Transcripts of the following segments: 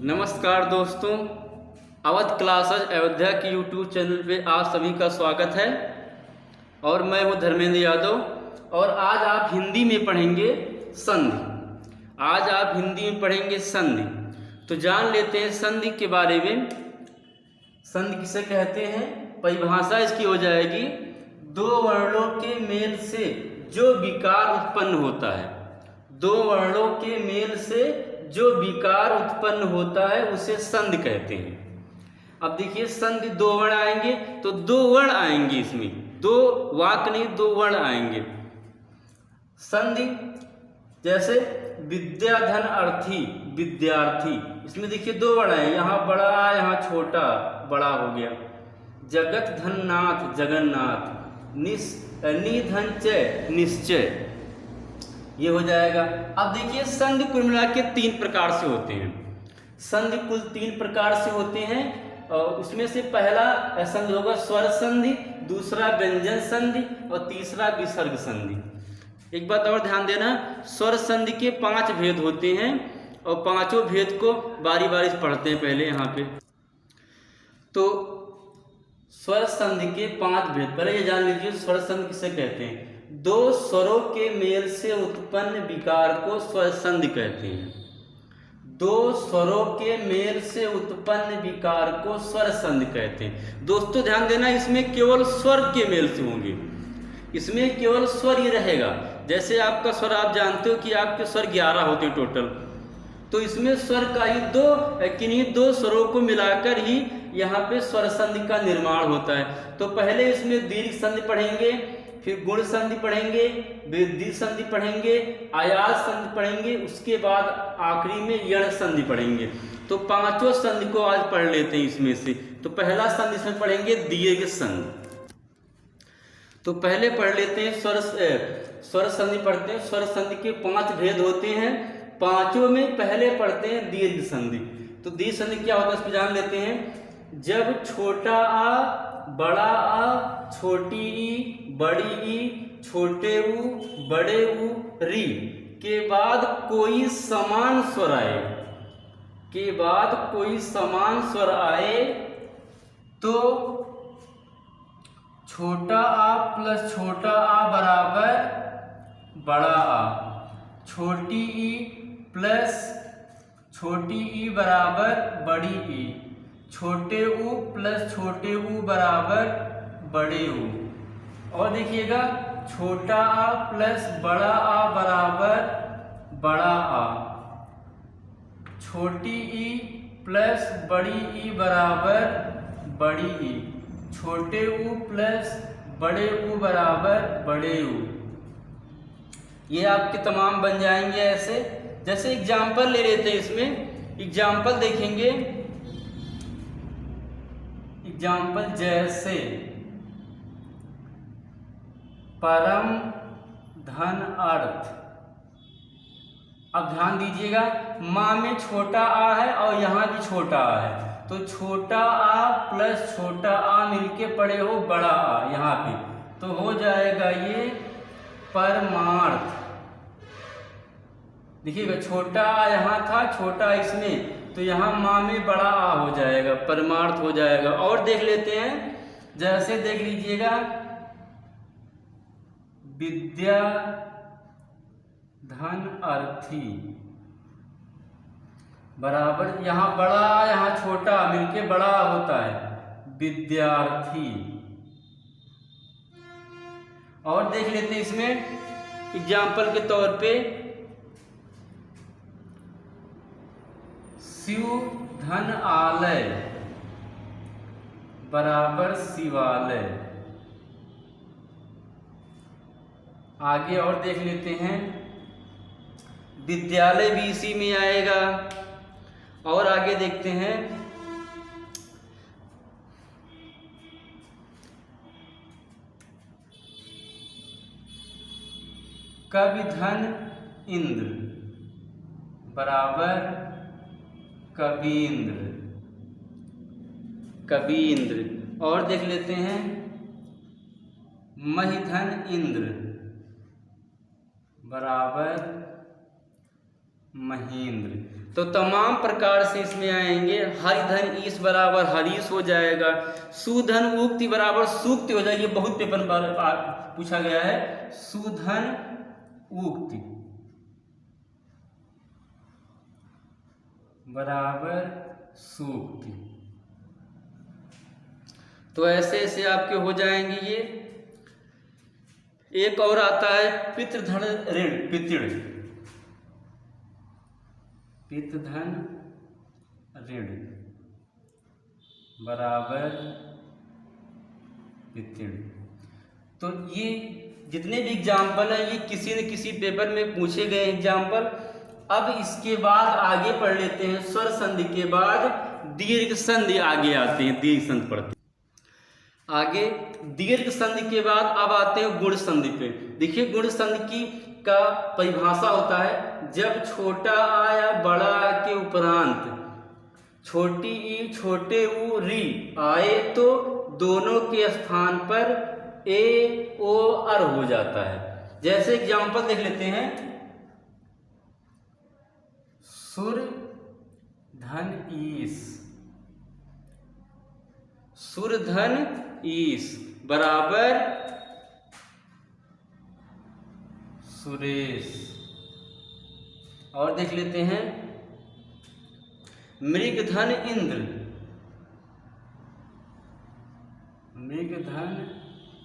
नमस्कार दोस्तों, अवध क्लासेस अयोध्या के यूट्यूब चैनल पे आप सभी का स्वागत है। और मैं हूँ धर्मेंद्र यादव। और आज आप हिंदी में पढ़ेंगे संधि। तो जान लेते हैं संधि के बारे में। संधि किसे कहते हैं? परिभाषा इसकी हो जाएगी, दो वर्णों के मेल से जो विकार उत्पन्न होता है। दो वर्णों के मेल से जो विकार उत्पन्न होता है उसे संधि कहते हैं। अब देखिए, संधि दो वर्ण आएंगे तो दो वर्ण आएंगे, इसमें दो वाक्य नहीं, दो वर्ण आएंगे। संधि जैसे विद्याधन अर्थी, विद्यार्थी, इसमें देखिए दो वर्ण है, यहाँ बड़ा यहाँ छोटा, बड़ा हो गया। जगत धन नाथ, जगन्नाथ। निधन चय, निश्चय, ये हो जाएगा। अब देखिए, संधि कुल मिला के तीन प्रकार से होते हैं। संधि कुल तीन प्रकार से होते हैं। उसमें से पहला संधि होगा स्वर संधि, दूसरा व्यंजन संधि और तीसरा विसर्ग संधि। एक बात और ध्यान देना, स्वर संधि के 5 भेद होते हैं और पांचों भेद को बारी बारी से पढ़ते हैं पहले यहाँ पे। तो स्वर संधि के 5 भेद, पहले ये जान लीजिए स्वर संधि किसे कहते हैं। दो स्वरों के मेल से उत्पन्न विकार को स्वर संधि कहते हैं। दो स्वरों के मेल से उत्पन्न विकार को स्वर संधि कहते हैं। दोस्तों ध्यान देना, इसमें केवल स्वर के मेल से होंगे, इसमें केवल स्वर ही रहेगा। जैसे आपका स्वर, आप जानते हो कि आपके स्वर 11 होते हैं टोटल, तो इसमें स्वर का ही किन्हीं दो स्वरों को मिलाकर ही यहाँ पे स्वर संधि का निर्माण होता है। तो पहले इसमें दीर्घ संधि पढ़ेंगे, फिर गुण संधि पढ़ेंगे, वृद्धि संधि पढ़ेंगे, आयास संधि पढ़ेंगे, उसके बाद आखिरी में यण संधि पढ़ेंगे। तो पांचों संधि को आज पढ़ लेते हैं इसमें से। तो पहला संधि इसमें पढ़ेंगे दीर्घ संधि। तो पहले पढ़ लेते हैं स्वर संधि पढ़ते हैं। स्वर संधि के 5 भेद होते हैं, पांचों में पहले पढ़ते हैं दीर्घ संधि। तो दीर्घ संधि क्या होता है इसको जान लेते हैं। जब छोटा आ, बड़ा आ, छोटी ई, बड़ी ई, छोटे ऊ, बड़े ऊ, री के बाद कोई समान स्वर आए, के बाद कोई समान स्वर आए तो छोटा आ प्लस छोटा आ बराबर बड़ा आ, छोटी ई प्लस छोटी ई बराबर बड़ी ई, छोटे ऊ प्लस छोटे ऊ बराबर बड़े ऊ। और देखिएगा, छोटा आ प्लस बड़ा आ बराबर बड़ा आ, छोटी ई प्लस बड़ी ई बराबर बड़ी ई, छोटे ऊ प्लस बड़े ऊ बराबर बड़े ऊ। ये आपके तमाम बन जाएंगे ऐसे। जैसे एग्जाम्पल ले लेते हैं, इसमें एग्जाम्पल देखेंगे। एग्जाम्पल जैसे परम धन अर्थ। अब ध्यान दीजिएगा, माँ में छोटा आ है और यहाँ भी छोटा आ है, तो छोटा आ प्लस छोटा आ मिलके पड़े हो बड़ा आ यहाँ पे, तो हो जाएगा ये परमार्थ। देखिएगा, छोटा आ यहाँ था, छोटा इसमें, तो यहाँ माँ में बड़ा आ हो जाएगा, परमार्थ हो जाएगा। और देख लेते हैं, जैसे देख लीजिएगा, विद्या धन अर्थी बराबर, यहाँ बड़ा यहाँ छोटा मिलके बड़ा होता है विद्यार्थी। और देख लेते हैं इसमें एग्जाम्पल के तौर पे, शिव धन आलय बराबर शिवालय। आगे और देख लेते हैं, विद्यालय भी इसी में आएगा। और आगे देखते हैं, कवि धन इंद्र बराबर कवींद्र, कवींद्र। और देख लेते हैं, महिधन इंद्र बराबर महेंद्र। तो तमाम प्रकार से इसमें आएंगे। हरिधन ईश बराबर हरीश हो जाएगा। सुधन उक्ति बराबर सूक्ति हो जाएगी। बहुत पेपर में पूछा गया है। सुधन उक्ति बराबर सूक्ति। तो ऐसे ऐसे आपके हो जाएंगे ये। एक और आता है पितृधन ऋण। पितृधन ऋण बराबर पितृ। तो ये जितने भी एग्जाम्पल हैं ये किसी न किसी पेपर में पूछे गए एग्जाम्पल। अब इसके बाद आगे पढ़ लेते हैं। स्वर संधि के बाद दीर्घ संधि आगे आते हैं। दीर्घ संधि पढ़ते हैं आगे। दीर्घ संधि के बाद अब आते हैं गुण संधि पे। देखिए गुण संधि की का परिभाषा होता है जब छोटा आ या बड़ा आ के उपरांत छोटी ई छोटे ऊ री आए तो दोनों के स्थान पर ए ओ अर हो जाता है। जैसे एग्जाम्पल देख लेते हैं। सुर धन ईश। सुर धन ईश बराबर सुरेश। और देख लेते हैं मृग धन इंद्र। मृग धन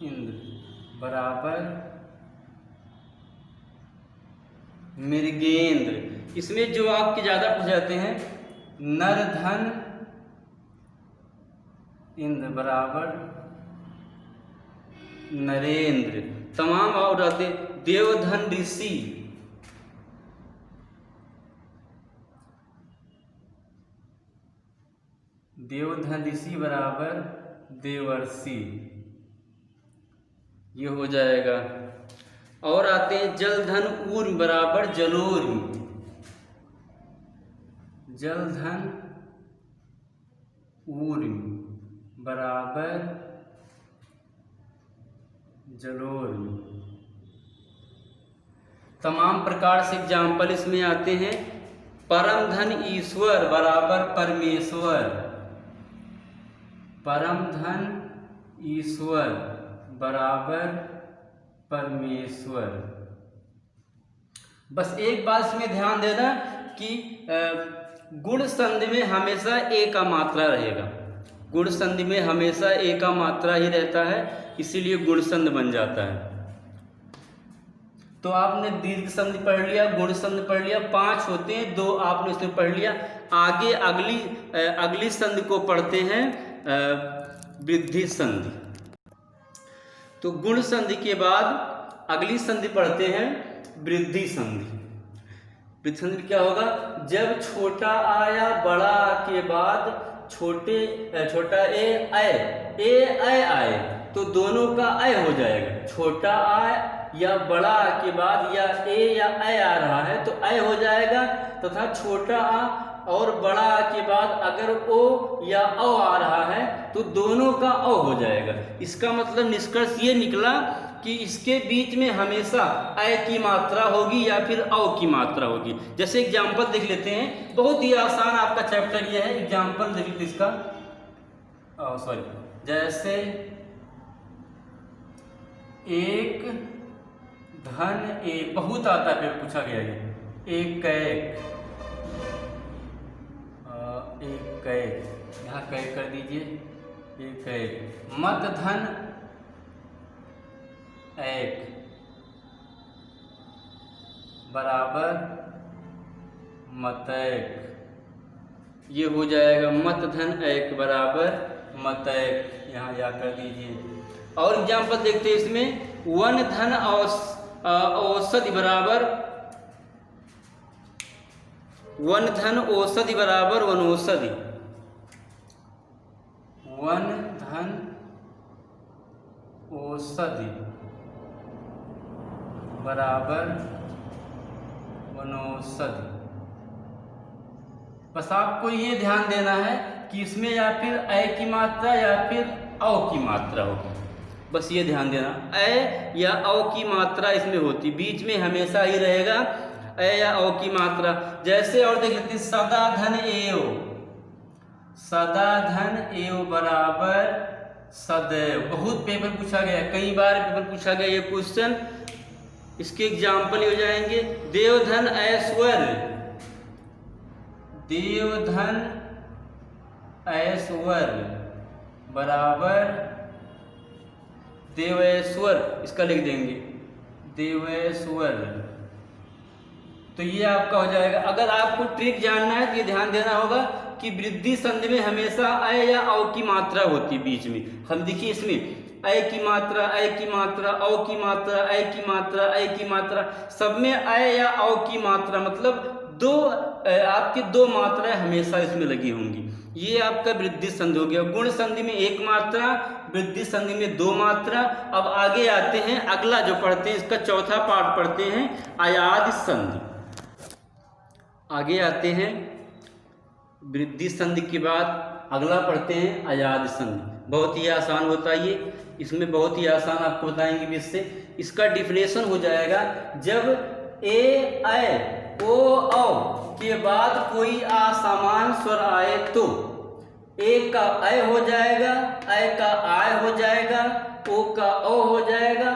इंद्र बराबर मृगेंद्र। इसमें जो आपके ज्यादा पूछ जाते हैं नर धन इंद्र बराबर नरेंद्र। तमाम और आते देवधन ऋषि। देवधन ऋषि बराबर देवर्षि। ये हो जाएगा। और आते हैं जलधन ऊर्म बराबर जलोर्म। जलधन ऊर्म बराबर जलोर्म। तमाम प्रकार से एग्जाम्पल इसमें आते हैं। परम धन ईश्वर बराबर परमेश्वर। परम धन ईश्वर बराबर परमेश्वर। बस एक बात इसमें ध्यान देना कि गुण संधि में हमेशा ए का मात्रा रहेगा। गुण संधि में हमेशा ए का मात्रा ही रहता है, इसीलिए गुण संधि बन जाता है। तो आपने दीर्घ संधि पढ़ लिया, गुण संधि पढ़ लिया, 5 होते हैं, 2 आपने इसमें पढ़ लिया। आगे अगली संधि को पढ़ते हैं वृद्धि संधि। तो गुण संधि के बाद अगली संधि पढ़ते हैं वृद्धि संधि। वृद्धि संधि क्या होगा? जब छोटा आ या बड़ा आ के बाद छोटा ए आए तो दोनों का अय हो जाएगा। छोटा आ या बड़ा आ के बाद या ए या अय आ रहा है तो अय हो जाएगा, तथा छोटा आ और बड़ा आ के बाद अगर ओ या औ आ रहा है तो दोनों का औ हो जाएगा। इसका मतलब निष्कर्ष ये निकला कि इसके बीच में हमेशा अय की मात्रा होगी या फिर औ की मात्रा होगी। जैसे एग्जाम्पल देख लेते हैं, बहुत ही आसान आपका चैप्टर ये है। एग्जाम्पल देख लेते इसका, जैसे एक धन एक, बहुत आता है पूछा गया है, एक कैक, यहाँ कैक कर दीजिए, एक कैक। मत धन एक बराबर मतैक। ये हो जाएगा मत धन एक बराबर मतैक, यहाँ या कर दीजिए। और एग्जाम्पल देखते हैं इसमें, वन धन औषधि बराबर वन धन औषधि बराबर वनौषधि। वन धन औषधि बराबर वनौषधि। बस आपको ये ध्यान देना है कि इसमें या फिर अय की मात्रा या फिर औ की मात्रा होगी। बस ये ध्यान देना, अय या औ की मात्रा इसमें होती, बीच में हमेशा ही रहेगा अ या औ की मात्रा। जैसे और देख लेते हैं, सदा धन एव, सदा धन एव बराबर सदैव। बहुत पेपर पूछा गया, कई बार पेपर पूछा गया ये क्वेश्चन। इसके एग्जाम्पल हो जाएंगे, देवधन ऐश्वर्य, देवधन ऐश्वर्य बराबर देवेश्वर, इसका लिख देंगे देवेश्वर। तो ये आपका हो जाएगा। अगर आपको ट्रिक जानना है तो ये ध्यान देना होगा कि वृद्धि संधि में हमेशा अ या औ की मात्रा होती है बीच में। हम देखिए इसमें अ की मात्रा, अ की मात्रा, औ की मात्रा, अ की मात्रा, अ की मात्रा, सब में अ या औ की मात्रा, मतलब दो आपकी दो मात्राएं हमेशा इसमें लगी होंगी। ये आपका वृद्धि संधि हो गया। गुण संधि में एक मात्रा, वृद्धि संधि में दो मात्रा। अब आगे आते हैं, अगला जो पढ़ते हैं इसका चौथा पार्ट पढ़ते हैं, अयाद संधि। आगे आते हैं, वृद्धि संधि के बाद अगला पढ़ते हैं अयाद संधि। बहुत ही आसान होता है ये, इसमें बहुत ही आसान आपको बताएंगे भी। इससे इसका डिफिनेशन हो जाएगा, जब ए ऐ ओ औ के बाद कोई असामान्य स्वर आए तो ए का अ हो जाएगा, ऐ का आय हो जाएगा, ओ का ओ हो जाएगा,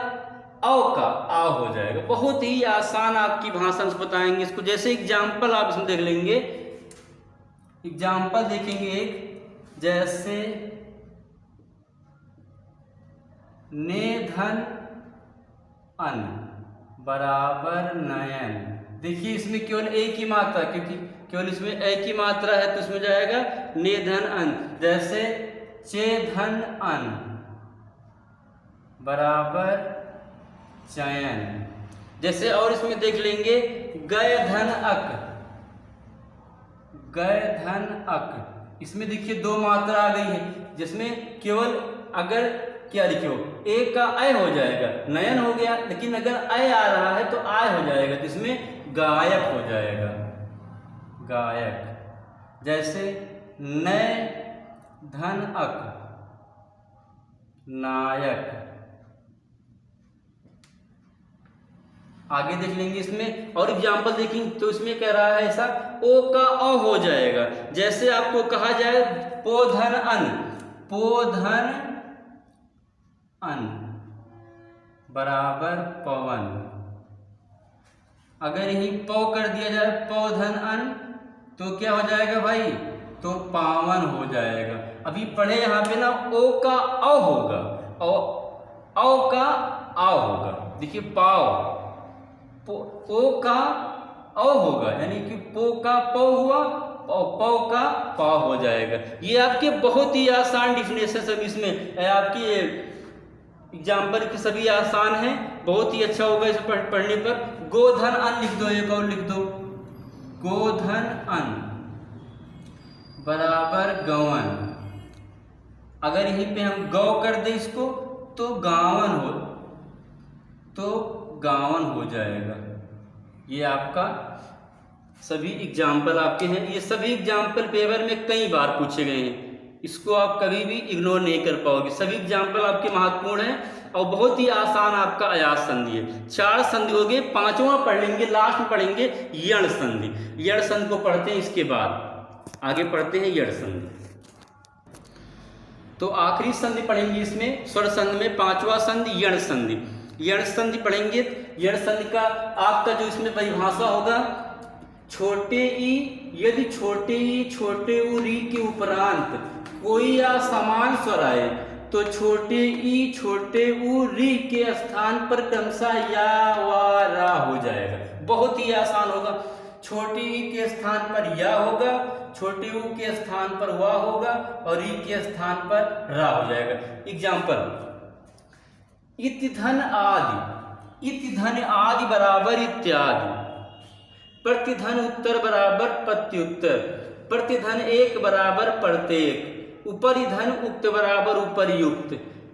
औ का आ हो जाएगा। बहुत ही आसान आपकी भाषा से बताएंगे इसको। जैसे एग्जाम्पल आप इसमें देख लेंगे, एग्जाम्पल देखेंगे एक, जैसे ने धन अन बराबर नयन। देखिए इसमें केवल ए की मात्रा, क्योंकि केवल इसमें ए की मात्रा है तो इसमें जाएगा ने धन अन। जैसे चे धन अन बराबर चयन। जैसे और इसमें देख लेंगे, गय धन अक, गय धन अक। इसमें देखिए दो मात्रा आ गई है, जिसमें केवल अगर क्या लिखो, ए का अय हो जाएगा, नयन हो गया, लेकिन अगर अय आ रहा है तो आय हो जाएगा, तो इसमें गायक हो जाएगा, गायक। जैसे नय धन अक नायक। आगे देख लेंगे इसमें और एग्जाम्पल देखेंगे तो इसमें कह रहा है ऐसा, ओ का अ हो जाएगा। जैसे आपको कहा जाए पोधन अन, पोधन अन बराबर पवन। अगर यही पौ कर दिया जाए पौधन अन तो क्या हो जाएगा भाई, तो पावन हो जाएगा। अभी पढ़े यहाँ पे ना, ओ का अ होगा और औ का आ होगा। देखिए पाव, ओ का अ होगा, यानी कि पो का पौ हुआ और पौ का पा हो जाएगा। ये आपके बहुत ही आसान डिफिनेशन सब इसमें आपकी एग्जाम्पल की सभी आसान है, बहुत ही अच्छा होगा इसे पढ़ने पर। गोधन अन लिख दो, एक और लिख दो, गोधन अन बराबर गवन। अगर यहीं पे हम गौ कर दे इसको तो गावन हो, तो गावन हो जाएगा। ये आपका सभी एग्जाम्पल आपके हैं। ये सभी एग्जाम्पल पेपर में कई बार पूछे गए हैं, इसको आप कभी भी इग्नोर नहीं कर पाओगे। सभी एग्जाम्पल आपके महत्वपूर्ण हैं और बहुत ही आसान आपका अयाज संधि है। 4 संधि हो गए, 5वां पढ़ लेंगे, लास्ट में पढ़ेंगे यण संधि। यण संधि को पढ़ते हैं, इसके बाद आगे पढ़ते हैं यण संधि। तो आखिरी संधि पढ़ेंगे इसमें, स्वर संधि में 5वां संधि यण संधि। यण संधि पढ़ेंगे। यण संधि का आपका जो इसमें परिभाषा होगा, छोटे ई, यदि छोटे ई छोटे उ री के उपरांत कोई असमान स्वर आए तो छोटे ई छोटे उ री के स्थान पर क्रमशः या वा रा हो जाएगा। बहुत ही आसान होगा। छोटे ई के स्थान पर या होगा, छोटे उ के स्थान पर वा होगा और ई के स्थान पर रा हो जाएगा। एग्जाम्पल, इति धन आदि, इति धन आदि बराबर इत्यादि। प्रतिधन उत्तर बराबर प्रत्युत्तर, प्रतिधन एक बराबर प्रत्येक, उपरि धन उक्त बराबर उपरियुक्त,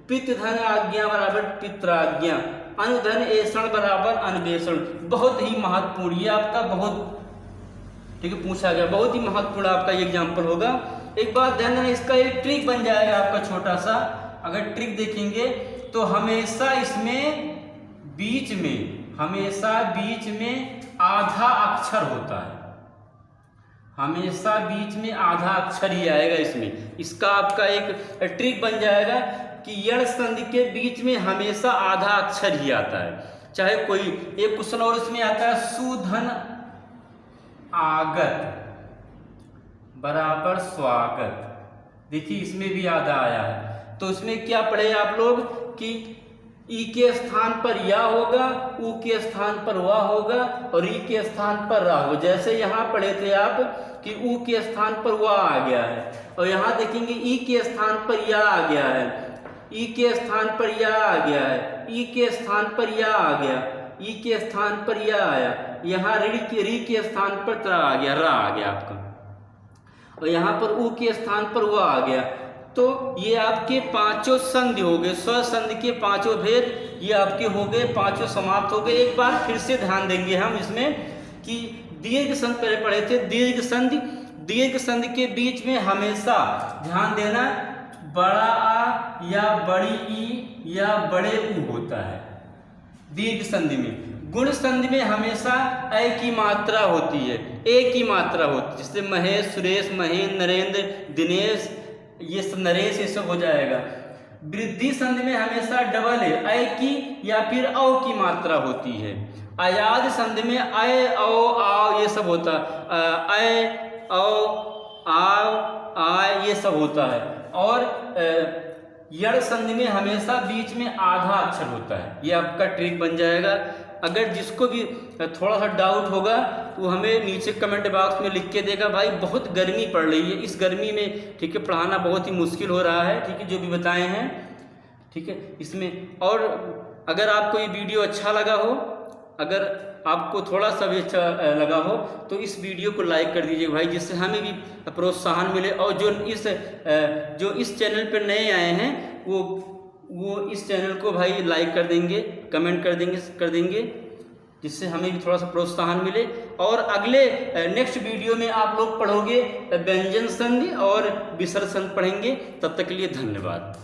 पित धन आज्ञा बराबर पित्राज्ञा, अनुधन ऐषण बराबर अन्वेषण। बहुत ही महत्वपूर्ण, ये आपका बहुत ठीक है पूछा गया, बहुत ही महत्वपूर्ण आपका ये एग्जाम्पल होगा। एक बात ध्यान देना, इसका एक ट्रिक बन जाएगा आपका छोटा सा। अगर ट्रिक देखेंगे तो हमेशा इसमें बीच में, हमेशा बीच में आधा अक्षर होता है, हमेशा बीच में आधा अक्षर ही आएगा इसमें। इसका आपका एक ट्रिक बन जाएगा कि यण संधि के बीच में हमेशा आधा अक्षर ही आता है। चाहे कोई एक क्वेश्चन और इसमें आता है, सुधन आगत बराबर स्वागत, देखिए इसमें भी आधा आया है। तो इसमें क्या पढ़े आप लोग कि ई के स्थान पर या होगा, उ के स्थान पर वा होगा और ई के स्थान पर रा होगा। जैसे यहाँ पढ़े थे आप कि उ के स्थान पर वा आ गया है और यहाँ देखेंगे ई के स्थान पर या आ गया है, ई के स्थान पर या आ गया है, ई के स्थान पर या आ गया, ई के स्थान पर या आया, यहाँ री के स्थान पर रा आ गया, रा आ गया आपका, और यहाँ पर उ के स्थान पर वा आ गया। तो ये आपके पांचों संधि हो गए, स्व संधि के पांचों भेद ये आपके हो गए, पांचों समाप्त हो गए। एक बार फिर से ध्यान देंगे हम इसमें कि दीर्घ संधि पहले पढ़े थे, दीर्घ संधि के बीच में हमेशा ध्यान देना बड़ा आ या बड़ी ई या बड़े ऊ होता है दीर्घ संधि में। गुण संधि में हमेशा ए की मात्रा होती है, ए की मात्रा होती है, जैसे महेश, सुरेश, महेंद्र, नरेंद्र, दिनेश, ये सब नरेश, ये सब हो जाएगा। वृद्धि संधि में हमेशा डबल है, ए की या फिर औ की मात्रा होती है। अयाद संधि में अय, औ, आओ ये सब होता है, अय, औ, आओ, आय ये सब होता है। और यण संधि में हमेशा बीच में आधा अक्षर होता है। ये आपका ट्रिक बन जाएगा। अगर जिसको भी थोड़ा सा डाउट होगा तो हमें नीचे कमेंट बॉक्स में लिख के देगा। भाई बहुत गर्मी पड़ रही है, इस गर्मी में ठीक है पढ़ाना बहुत ही मुश्किल हो रहा है, ठीक है जो भी बताए हैं, ठीक है इसमें। और अगर आपको ये वीडियो अच्छा लगा हो, अगर आपको थोड़ा सा भी अच्छा लगा हो तो इस वीडियो को लाइक कर दीजिए भाई, जिससे हमें भी प्रोत्साहन मिले। और जो इस चैनल पर नए आए हैं वो इस चैनल को भाई लाइक कर देंगे, कमेंट कर देंगे जिससे हमें भी थोड़ा सा प्रोत्साहन मिले। और अगले नेक्स्ट वीडियो में आप लोग पढ़ोगे व्यंजन संधि और विसर्ग संधि पढ़ेंगे। तब तक के लिए धन्यवाद।